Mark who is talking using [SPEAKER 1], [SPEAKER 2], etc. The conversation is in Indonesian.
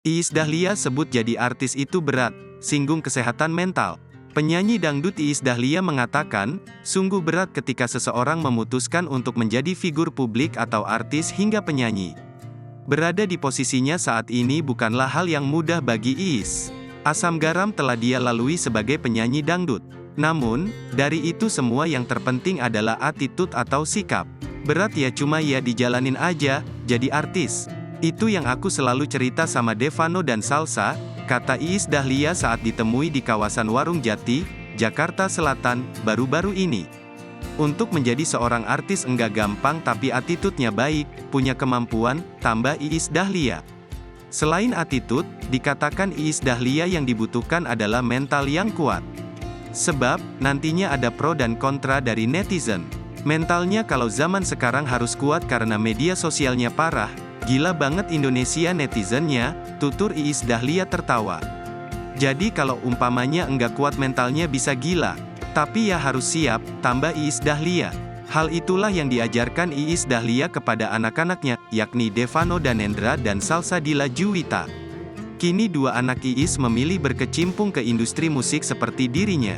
[SPEAKER 1] Iis Dahlia sebut jadi artis itu berat, singgung kesehatan mental. Penyanyi dangdut Iis Dahlia mengatakan, sungguh berat ketika seseorang memutuskan untuk menjadi figur publik atau artis hingga penyanyi. Berada di posisinya saat ini bukanlah hal yang mudah bagi Iis. Asam garam telah dia lalui sebagai penyanyi dangdut. Namun, dari itu semua yang terpenting adalah attitude atau sikap. Berat ya, cuma ya dijalanin aja, jadi artis. Itu yang aku selalu cerita sama Devano dan Salsa, kata Iis Dahlia saat ditemui di kawasan Warung Jati, Jakarta Selatan, baru-baru ini. Untuk menjadi seorang artis enggak gampang tapi attitude-nya baik, punya kemampuan, tambah Iis Dahlia. Selain attitude, dikatakan Iis Dahlia yang dibutuhkan adalah mental yang kuat. Sebab, nantinya ada pro dan kontra dari netizen. Mentalnya kalau zaman sekarang harus kuat karena media sosialnya parah. Gila banget Indonesia netizennya, tutur Iis Dahlia tertawa. Jadi kalau umpamanya enggak kuat mentalnya bisa gila. Tapi ya harus siap, tambah Iis Dahlia. Hal itulah yang diajarkan Iis Dahlia kepada anak-anaknya, yakni Devano Danendra dan Salsabila Juwita. Kini dua anak Iis memilih berkecimpung ke industri musik seperti dirinya.